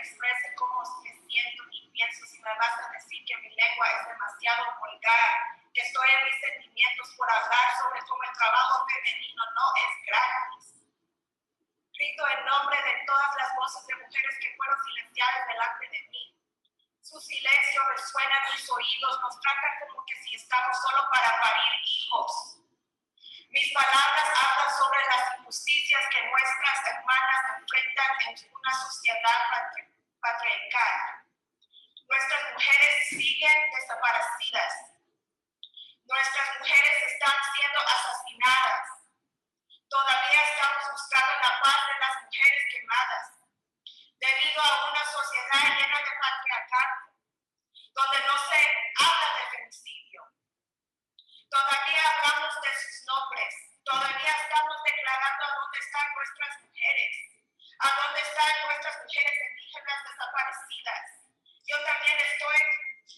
exprese cómo me siento y pienso. Si me vas a decir que mi lengua es demasiado vulgar, que estoy en mis sentimientos por hablar sobre cómo el trabajo femenino no es gratis. Grito en nombre de todas las voces de mujeres que fueron silenciadas delante de mí. Su silencio resuena en mis oídos, nos tratan como que si estamos solo para parir hijos. Mis palabras hablan sobre las injusticias que nuestras hermanas enfrentan en una sociedad patriarcal. Nuestras mujeres siguen desaparecidas. Nuestras mujeres están siendo asesinadas. Todavía estamos buscando la paz de las mujeres quemadas, debido a una sociedad llena de patriarcado, donde no se habla de femicidio. Todavía hablamos de sus nombres, todavía estamos declarando a dónde están nuestras mujeres, a dónde están nuestras mujeres indígenas desaparecidas. Yo también estoy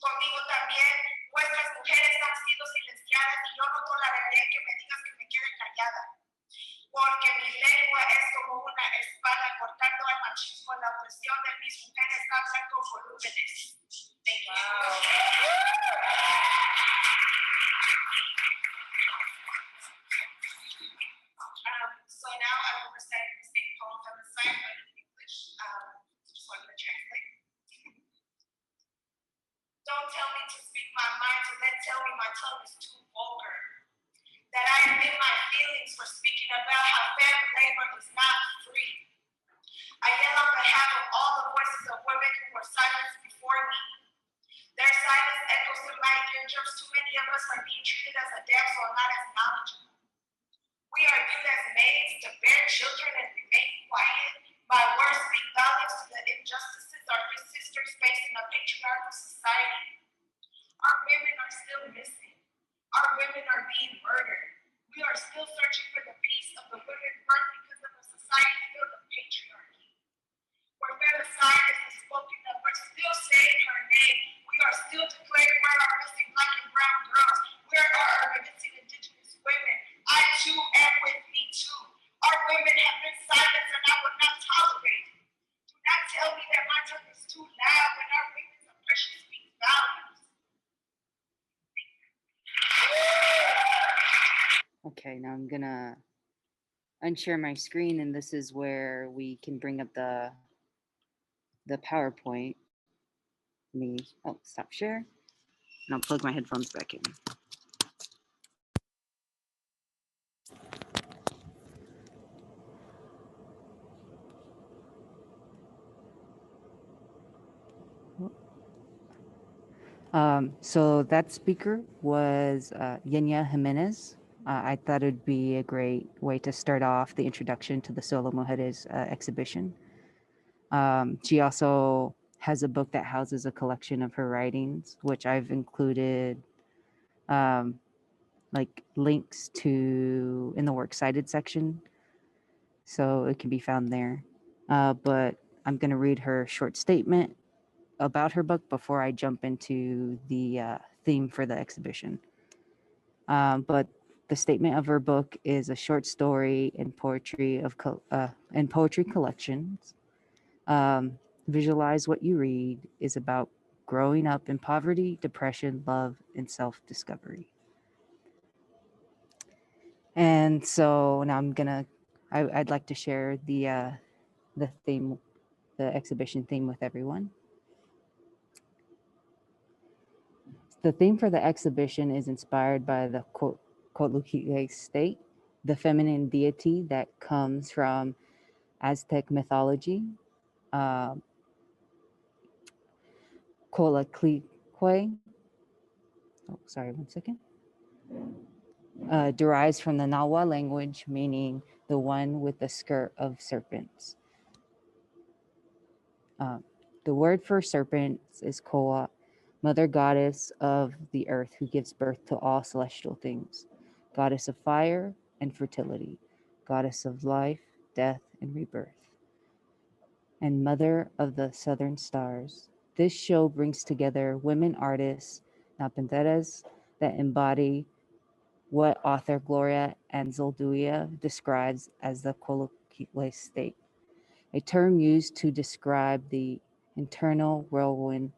conmigo también, nuestras mujeres han sido silenciadas y yo no toleraré que me digas que me quede callada. Porque mi lengua es como una espada cortando al machismo, la opresión de mis mujeres habla con volúmenes. Thank you. So now I will recite the same poem from the side, but in English. Just wanted to translate. Don't tell me to speak my mind, and then tell me my tongue is too vulgar. That I am in my feelings for speaking about how family labor is not free. I yell on behalf of all the voices of women who were silenced before me. Their silence echoes through my eardrums. Too many of us are being treated as a damsel, not as knowledgeable. We are viewed as maids to bear children and remain quiet. My words speak volumes to the injustices our sisters face in a patriarchal society. Our women are still missing. Our women are being murdered. We are still searching for the peace of the women birth because of a society filled with patriarchy. Where femicide is spoken of, we're still saying her name. We are still declaring where are missing black and brown girls. Where are our missing indigenous women? I too am with me too. Our women have been silenced and I will not tolerate it. Do not tell me that my tongue is too loud when our women's oppression speaks volumes. Okay, now I'm gonna unshare my screen, and this is where we can bring up the PowerPoint. Stop share, and I'll plug my headphones back in. So that speaker was Yenya Jimenez. I thought it'd be a great way to start off the introduction to the Solo Mujeres exhibition. She also has a book that houses a collection of her writings, which I've included like links to in the works cited section, so it can be found there. But I'm going to read her short statement about her book before I jump into the theme for the exhibition. But the statement of her book is a short story and poetry collections. Visualize What You Read is about growing up in poverty, depression, love, and self-discovery. And so now I'd like to share the theme, the exhibition theme with everyone. The theme for the exhibition is inspired by the Coluquile state, the feminine deity that comes from Aztec mythology. Coluquile, derives from the Nahua language, meaning the one with the skirt of serpents. The word for serpents is Koa, mother goddess of the earth who gives birth to all celestial things, goddess of fire and fertility, goddess of life, death, and rebirth, and mother of the southern stars. This show brings together women artists, napenteras, that embody what author Gloria Anzaldúa describes as the Coluquile state, a term used to describe the internal whirlwind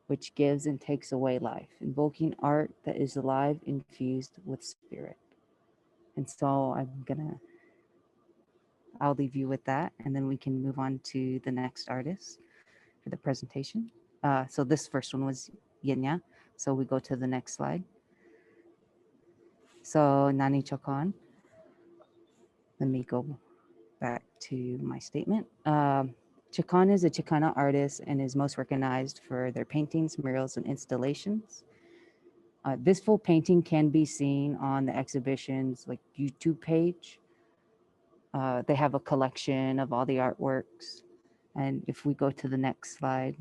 which gives and takes away life, invoking art that is alive, infused with spirit. And so I'll leave you with that, and then we can move on to the next artist for the presentation. So this first one was Yenya. So we go to the next slide. So Nani Chokon. Let me go back to my statement. Chacon is a Chicana artist and is most recognized for their paintings, murals, and installations. This full painting can be seen on the exhibition's YouTube page. They have a collection of all the artworks. And if we go to the next slide.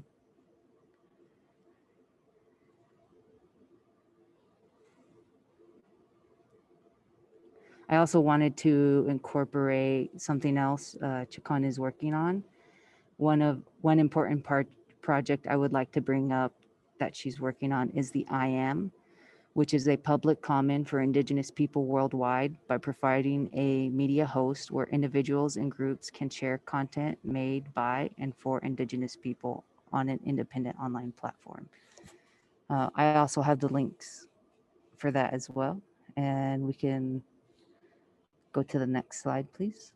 I also wanted to incorporate something else Chacon is working on. One important project I would like to bring up that she's working on is the I Am, which is a public common for Indigenous people worldwide by providing a media host where individuals and groups can share content made by and for Indigenous people on an independent online platform. I also have the links for that as well. And we can go to the next slide, please.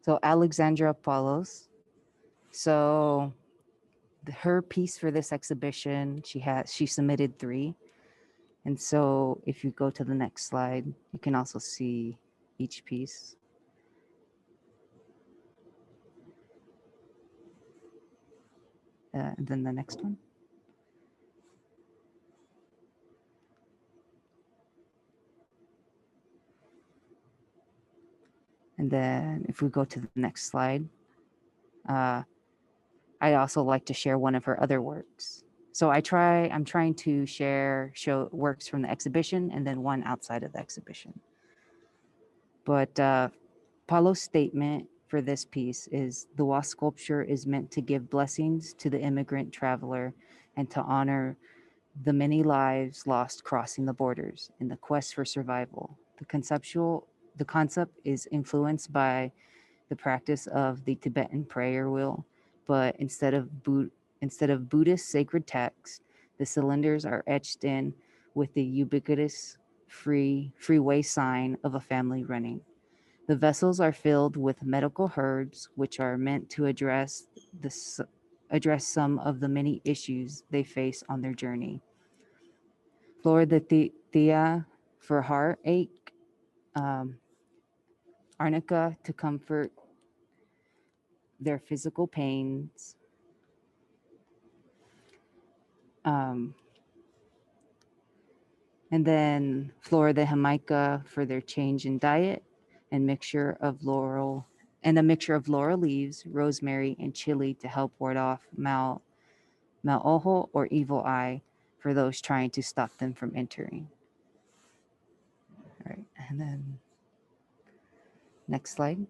So Alexandra Paulos. So her piece for this exhibition, she submitted 3. And so if you go to the next slide, you can also see each piece. And then the next one. And then if we go to the next slide, I also like to share one of her other works. So I'm trying to show works from the exhibition and then one outside of the exhibition. But Paulo's statement for this piece is the wall sculpture is meant to give blessings to the immigrant traveler and to honor the many lives lost crossing the borders in the quest for survival. The concept is influenced by the practice of the Tibetan prayer wheel, but instead of Buddhist sacred text, the cylinders are etched in with the ubiquitous freeway sign of a family running. The vessels are filled with medical herbs, which are meant to address some of the many issues they face on their journey. Flor de Thea for heartache, arnica to comfort their physical pains, and then Flor de Jamaica for their change in diet, and a mixture of laurel leaves, rosemary, and chili to help ward off mal ojo or evil eye for those trying to stop them from entering. All right, and then next slide.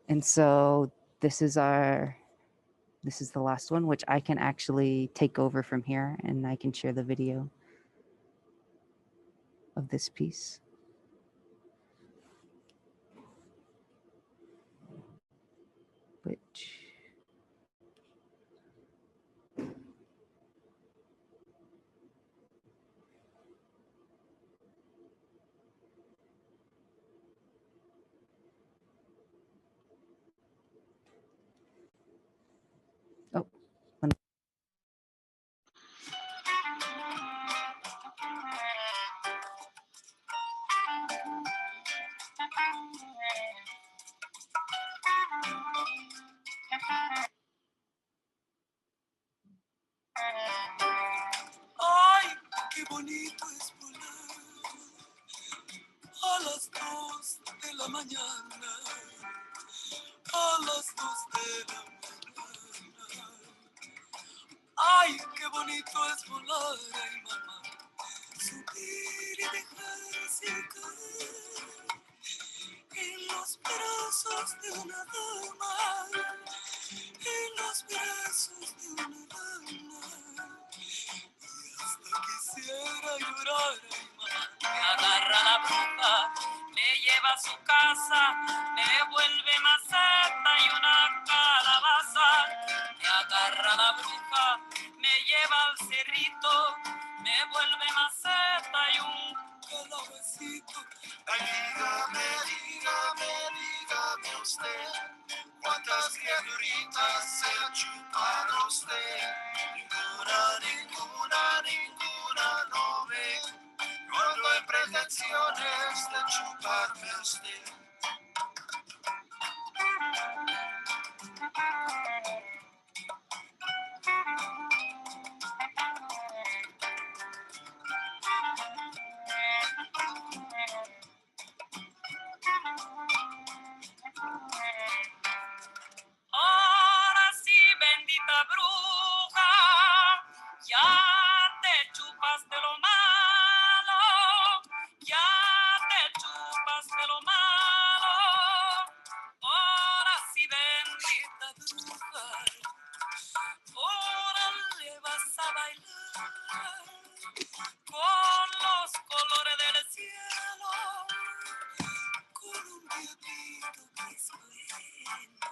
And so this is the last one, which I can actually take over from here and I can share the video of this piece. Which oh, Ay, qué bonito es volar a las 2 de la mañana, a las 2 de la mañana. Ay, qué bonito es volar, ay mamá, subir y dejarse caer en los brazos de una dama, en los brazos de una dama. Y hasta quisiera llorar, ay mamá, me agarra la bruja su casa, me vuelve maceta y una calabaza. Me agarra la bruja, me lleva al cerrito, me vuelve maceta y un calabacito. Ay, dígame usted, ¿cuántas criaturitas se ha chupado usted? Ninguna, no ve. Cuando hay pretensiones de chuparme a usted. Ahora sí, bendita bruja, ya te chupaste lo malo, ya te chupaste lo malo. Ahora sí, bendita bruja, ahora le vas a bailar con los colores del cielo, con un violito que es bueno.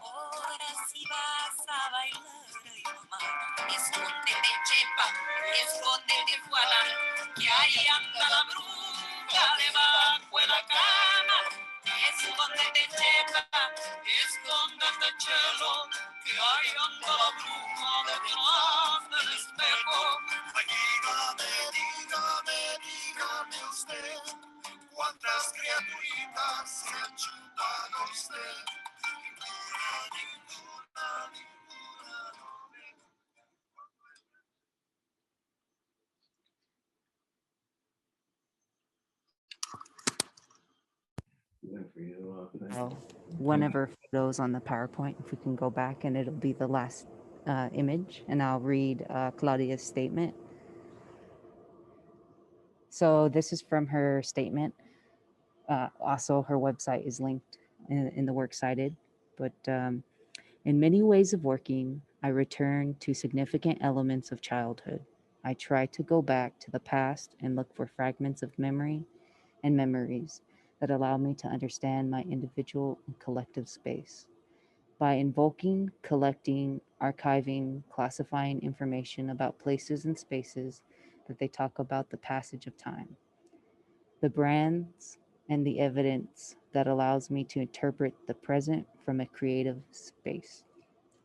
Ahora sí vas a bailar, ay mamá. Escóndete, chepa, escóndete, Juana, que ahí anda la bruja debajo de la cama. Escóndete, chepa, escóndete, chelo, que ahí anda la bruja detrás del espejo. Ay, dígame usted, ¿cuántas criaturitas se ha chupado usted? So whenever photos on the PowerPoint, if we can go back and it'll be the last image, and I'll read Claudia's statement. So this is from her statement. Also, her website is linked in the works cited. But in many ways of working, I return to significant elements of childhood. I try to go back to the past and look for fragments of memory and memories that allow me to understand my individual and collective space. By invoking, collecting, archiving, classifying information about places and spaces that they talk about the passage of time. The brands and the evidence that allows me to interpret the present from a creative space.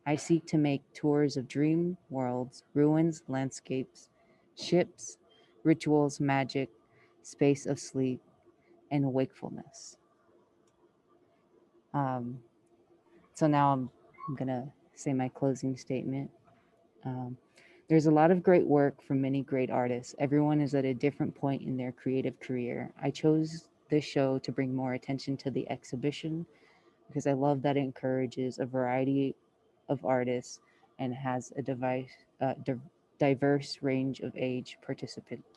I seek to make tours of dream worlds, ruins, landscapes, ships, rituals, magic, space of sleep, and wakefulness. So now I'm gonna say my closing statement. There's a lot of great work from many great artists. Everyone is at a different point in their creative career. I chose this show to bring more attention to the exhibition because I love that it encourages a variety of artists and has a diverse range of age participants.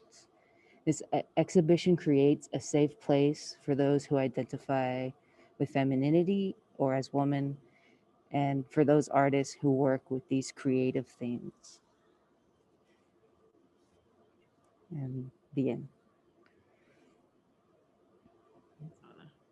This exhibition creates a safe place for those who identify with femininity or as women, and for those artists who work with these creative themes. And the end.